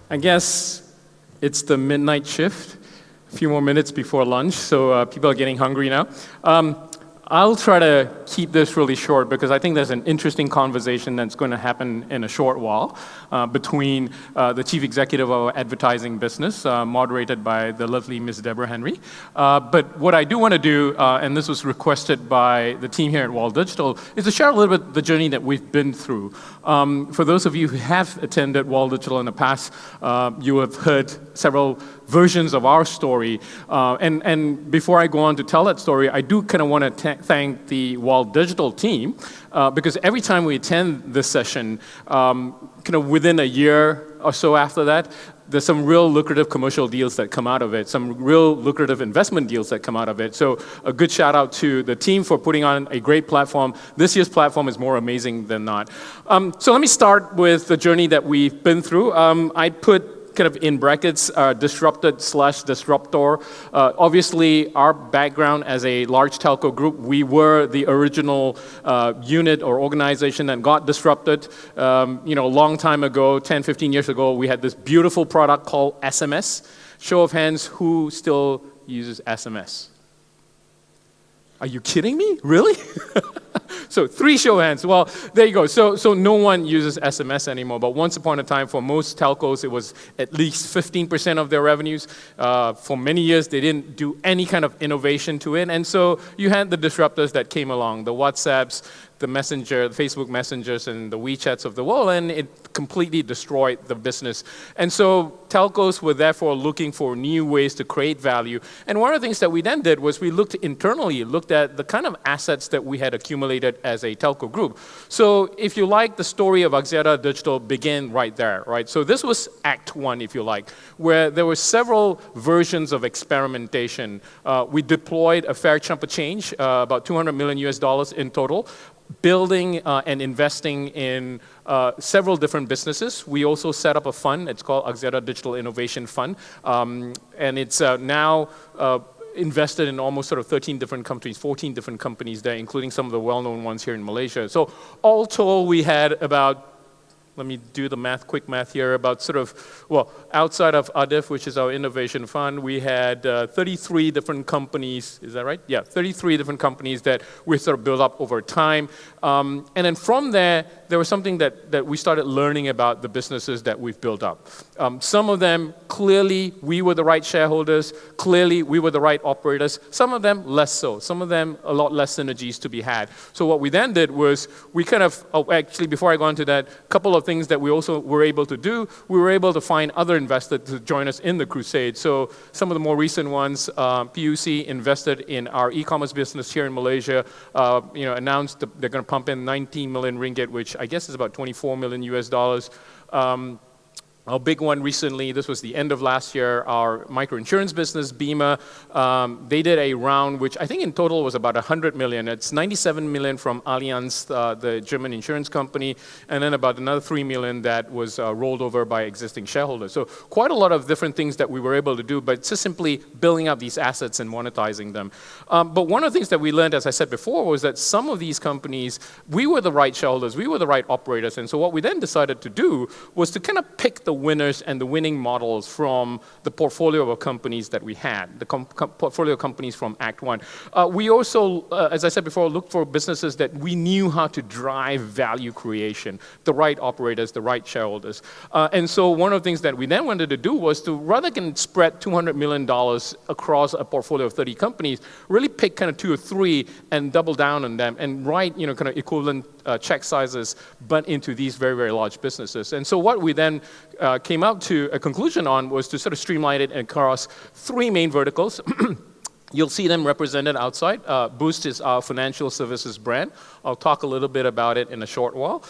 I guess it's the midnight shift, a few more minutes before lunch, so people are getting hungry now. I'll try to keep this really short because I think there's an interesting conversation that's going to happen in a short while between the chief executive of our advertising business, moderated by the lovely Ms. Deborah Henry. But what I do want to do, and this was requested by the team here at Wall Digital, is to share a little bit the journey that we've been through. For those of you who have attended Wall Digital in the past, you have heard several versions of our story. And before I go on to tell that story, I do kind of want to thank the Wall Digital team because every time we attend this session, kind of within a year or so after that, there's some real lucrative commercial deals that come out of it, some real lucrative investment deals that come out of it. So a good shout out to the team for putting on a great platform. This year's platform is more amazing than not. So let me start with the journey that we've been through. I put kind of in brackets, disrupted/disruptor. Obviously, our background as a large telco group, we were the original unit or organization that got disrupted. A long time ago, 10, 15 years ago, we had this beautiful product called SMS. Show of hands, who still uses SMS? Are you kidding me? Really? So 3 show hands. Well, there you go. So no one uses SMS anymore. But once upon a time, for most telcos, it was at least 15% of their revenues. For many years, they didn't do any kind of innovation to it. And so you had the disruptors that came along, the WhatsApps, the Messenger, the Facebook Messengers, and the WeChats of the world, and it completely destroyed the business. And so telcos were therefore looking for new ways to create value. And one of the things that we then did was we looked internally, looked at the kind of assets that we had accumulated as a telco group. So if you like, the story of Axiata Digital began right there, right? So this was Act 1, if you like, where there were several versions of experimentation. We deployed a fair chunk of change, about $200 million in total, building and investing in several different businesses. We also set up a fund. It's called Axiata Digital Innovation Fund. And it's now invested in almost sort of 13 different countries, 14 different companies there, including some of the well-known ones here in Malaysia. So all told, we had about, let me do the quick math here, about sort of, well, outside of ADIF, which is our innovation fund, we had 33 different companies, is that right? Yeah, 33 different companies that we sort of built up over time. And then from there was something that we started learning about the businesses that we've built up. Some of them, clearly, we were the right shareholders. Clearly, we were the right operators. Some of them, less so. Some of them, a lot less synergies to be had. So what we then did was we kind of, actually, before I go into that, a couple of things that we also were able to do, we were able to find other investors to join us in the crusade. So some of the more recent ones, PUC invested in our e-commerce business here in Malaysia, announced they're going to pump in 19 million ringgit, which I guess is about $24 million US. Our big one recently, this was the end of last year, our microinsurance business, Bima, they did a round which I think in total was about 100 million. It's 97 million from Allianz, the German insurance company, and then about another 3 million that was rolled over by existing shareholders. So quite a lot of different things that we were able to do, but it's just simply building up these assets and monetizing them. But one of the things that we learned, as I said before, was that some of these companies, we were the right shareholders, we were the right operators, and so what we then decided to do was to kind of pick the winners and the winning models from the portfolio of companies that we had, the portfolio companies from Act 1. We also, as I said before, looked for businesses that we knew how to drive value creation, the right operators, the right shareholders. And so one of the things that we then wanted to do was to, rather than spread $200 million across a portfolio of 30 companies, really pick kind of 2 or 3 and double down on them and write, kind of equivalent check sizes, but into these very, very large businesses. And so what we then came out to a conclusion on was to sort of streamline it across 3 main verticals. You'll see them represented outside. Boost is our financial services brand. I'll talk a little bit about it in a short while.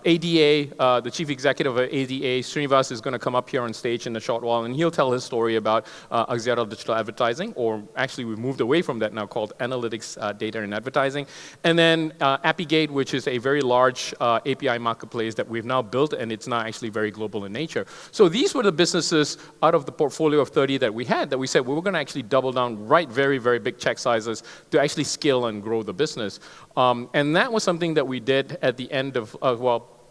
ADA, the chief executive of ADA, Srinivas, is going to come up here on stage in a short while, and he'll tell his story about Axiata Digital Advertising, or actually we've moved away from that now, called Analytics, Data and Advertising. And then Appygate, which is a very large API marketplace that we've now built, and it's now actually very global in nature. So these were the businesses out of the portfolio of 30 that we had that we said we were going to actually double down, write very, very big check sizes to actually scale and grow the business. And that was something that we did at the end of,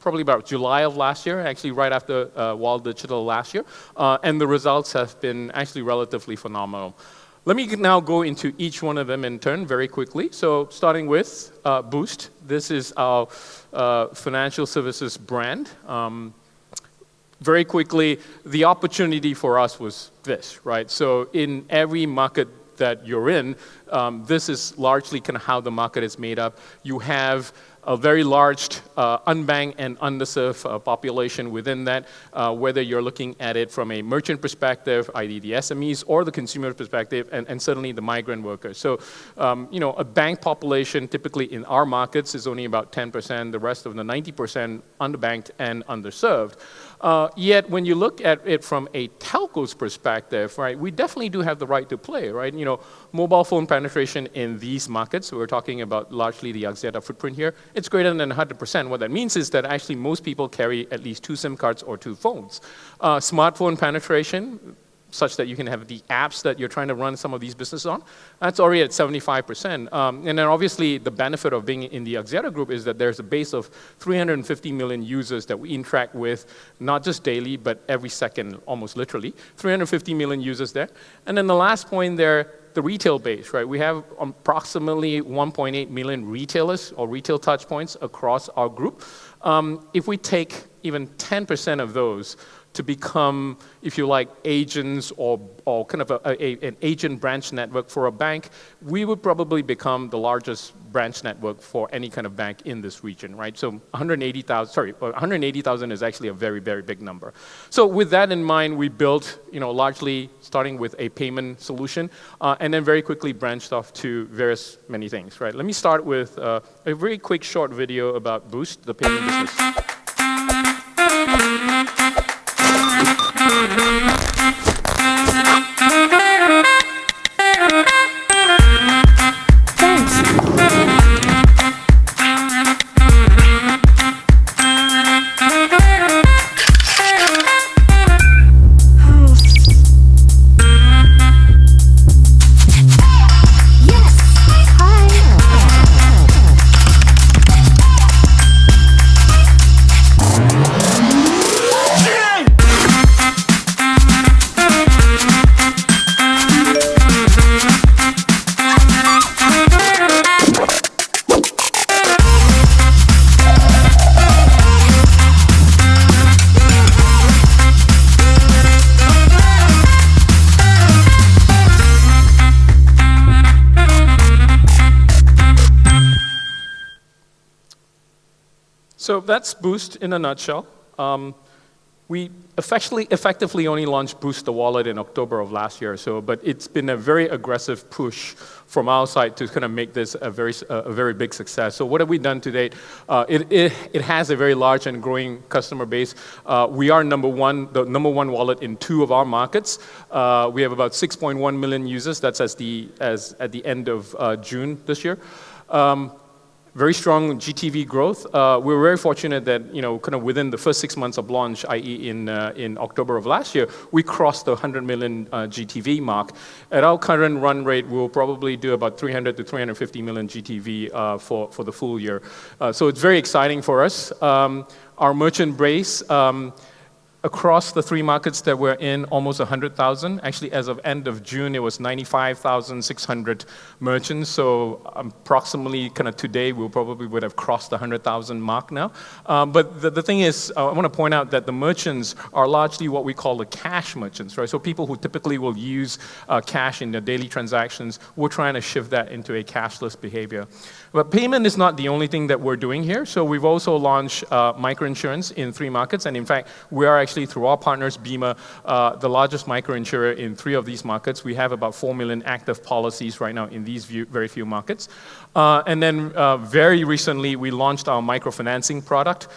probably about July of last year, actually right after Wall Digital last year, and the results have been actually relatively phenomenal. Let me now go into each one of them in turn very quickly. So starting with Boost. This is our financial services brand. Very quickly, the opportunity for us was this, right? So in every market that you're in, this is largely kind of how the market is made up. You have a very large unbanked and underserved population within that, whether you're looking at it from a merchant perspective, i.e. the SMEs, or the consumer perspective, and certainly the migrant workers. So, a bank population typically in our markets is only about 10%, the rest of the 90% underbanked and underserved. Yet when you look at it from a telco's perspective, right, we definitely do have the right to play, right? Mobile phone penetration in these markets, we're talking about largely the Axiata footprint here, it's greater than 100%. What that means is that actually most people carry at least 2 SIM cards or 2 phones. Smartphone penetration, such that you can have the apps that you're trying to run some of these businesses on, that's already at 75%. And then obviously the benefit of being in the Axiata group is that there's a base of 350 million users that we interact with, not just daily, but every second, almost literally. 350 million users there. And then the last point there, the retail base, right? We have approximately 1.8 million retailers or retail touch points across our group. If we take even 10% of those to become, if you like, agents or kind of an agent branch network for a bank, we would probably become the largest branch network for any kind of bank in this region, right? So 180,000 is actually a very, very big number. So with that in mind, we built, largely starting with a payment solution, and then very quickly branched off to various many things, right? Let me start with a very quick short video about Boost, the payment business. So that's Boost in a nutshell. We effectively only launched Boost the wallet in October of last year or so, but it's been a very aggressive push from our side to kind of make this a very big success. So what have we done to date? It has a very large and growing customer base. We are the number one wallet in 2 of our markets. We have about 6.1 million users. That's at the end of June this year. Very strong GTV growth. We're very fortunate that, kind of within the first 6 months of launch, i.e. in October of last year, we crossed the 100 million GTV mark. At our current run rate, we'll probably do about 300 to 350 million GTV for the full year. So it's very exciting for us. Our merchant base, across the 3 markets that we're in, almost 100,000. Actually, as of end of June, it was 95,600 merchants. So approximately kind of today, we probably would have crossed the 100,000 mark now. But the thing is, I want to point out that the merchants are largely what we call the cash merchants, right? So people who typically will use cash in their daily transactions, we're trying to shift that into a cashless behavior. But payment is not the only thing that we're doing here. So we've also launched microinsurance in 3 markets. And in fact, we are actually, through our partners, Bima, the largest microinsurer in 3 of these markets. We have about 4 million active policies right now in these very few markets. And then very recently, we launched our microfinancing product.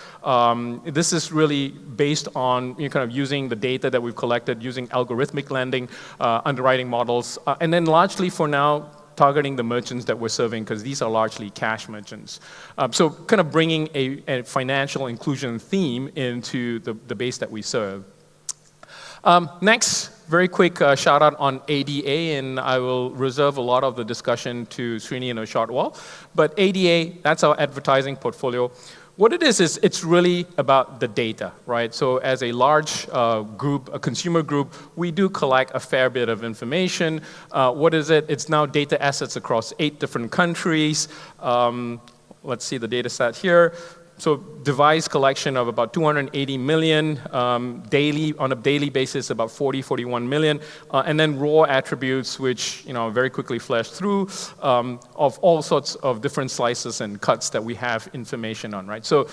This is really based on kind of using the data that we've collected, using algorithmic lending, underwriting models, and then largely for now, targeting the merchants that we're serving, because these are largely cash merchants. So kind of bringing a financial inclusion theme into the base that we serve. Next, very quick shout out on ADA, and I will reserve a lot of the discussion to Srini in a short while. But ADA, that's our advertising portfolio. What it is it's really about the data, right? So as a large group, a consumer group, we do collect a fair bit of information. What is it? It's now data assets across 8 different countries. Let's see the data set here. So device collection of about 280 million daily, on a daily basis, about 41 million, and then raw attributes, which very quickly flash through, of all sorts of different slices and cuts that we have information on, right? So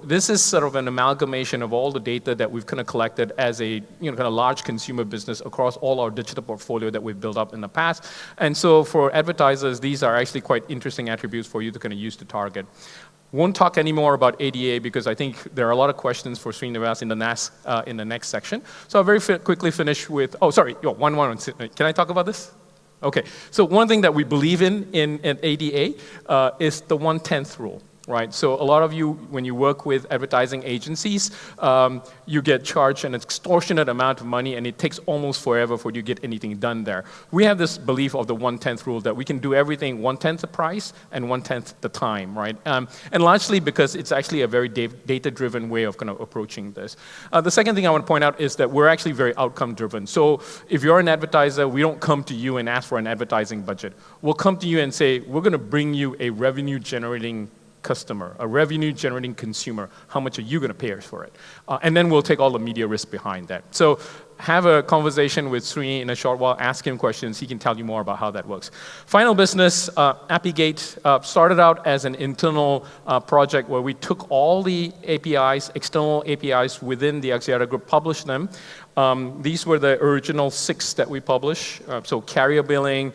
this is sort of an amalgamation of all the data that we've kind of collected as a kind of large consumer business across all our digital portfolio that we've built up in the past. And so for advertisers, these are actually quite interesting attributes for you to kind of use to target. Won't talk anymore about ADA because I think there are a lot of questions for Srinivas in the next section. So I'll very quickly finish with, one. Can I talk about this? Okay, so one thing that we believe in ADA is the 1/10 rule. Right, so a lot of you, when you work with advertising agencies, you get charged an extortionate amount of money, and it takes almost forever for you to get anything done there. We have this belief of the 1/10 rule that we can do everything 1/10 the price and 1/10 the time, right? And largely because it's actually a very data-driven way of kind of approaching this. The second thing I want to point out is that we're actually very outcome-driven. So if you're an advertiser, we don't come to you and ask for an advertising budget. We'll come to you and say, we're going to bring you a revenue-generating customer, a revenue-generating consumer. How much are you going to pay us for it? And then we'll take all the media risk behind that. So have a conversation with Sri in a short while, ask him questions, he can tell you more about how that works. Final business, Appygate started out as an internal project where we took all the APIs, external APIs within the Axiata group, published them. These were the original 6 that we published. So carrier billing,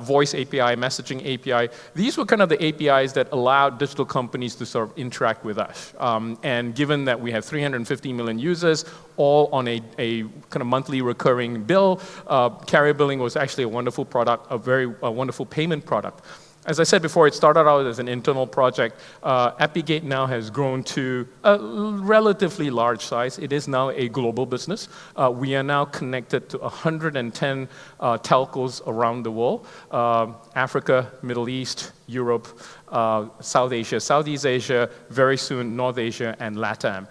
voice API, messaging API. These were kind of the APIs that allowed digital companies to sort of interact with us. And given that we have 350 million users, all on a kind of monthly recurring bill, carrier billing was actually a wonderful product, a wonderful payment product. As I said before, it started out as an internal project. Appygate now has grown to a relatively large size. It is now a global business. We are now connected to 110 telcos around the world, Africa, Middle East, Europe, South Asia, Southeast Asia, very soon North Asia, and LATAM.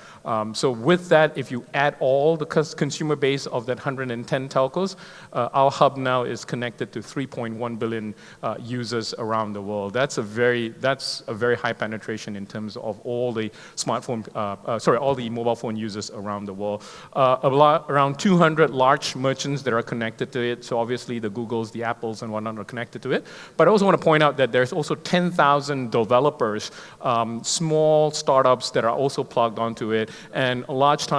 So with that, if you add all the consumer base of that 110 telcos, our hub now is connected to 3.1 billion users around the world. That's a very high penetration in terms of all the all the mobile phone users around the world. Around 200 large merchants that are connected to it. So obviously the Googles, the Apples, and whatnot are connected to it. But I also want to point out that there's also 10,000 developers, small startups that are also plugged onto it, and a large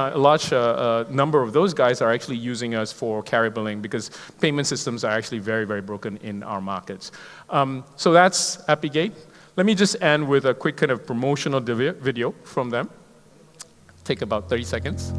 number of those guys are actually using us for carrier billing because payment systems are actually very, very broken in our markets. So that's Appygate. Let me just end with a quick kind of promotional video from them. Take about 30 seconds.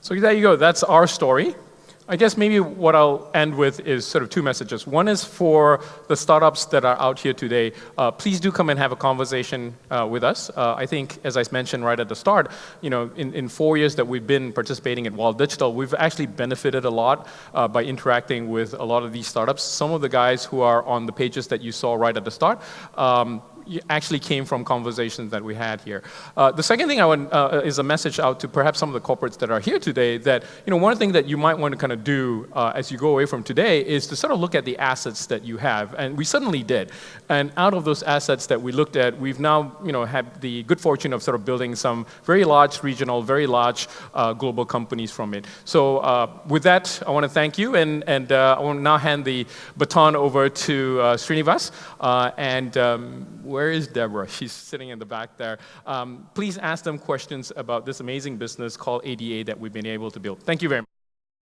So there you go, that's our story. I guess maybe what I'll end with is sort of 2 messages. One is for the startups that are out here today, please do come and have a conversation with us. I think, as I mentioned right at the start, in 4 years that we've been participating in Wild Digital, we've actually benefited a lot by interacting with a lot of these startups. Some of the guys who are on the pages that you saw right at the start, actually came from conversations that we had here. The second thing I want is a message out to perhaps some of the corporates that are here today that, one thing that you might want to kind of do as you go away from today is to sort of look at the assets that you have. And we certainly did. And out of those assets that we looked at, we've now, had the good fortune of sort of building some very large regional, very large global companies from it. So with that, I want to thank you. And I want to now hand the baton over to Srinivas. Where is Deborah? She's sitting in the back there. Please ask them questions about this amazing business called ADA that we've been able to build. Thank you very much.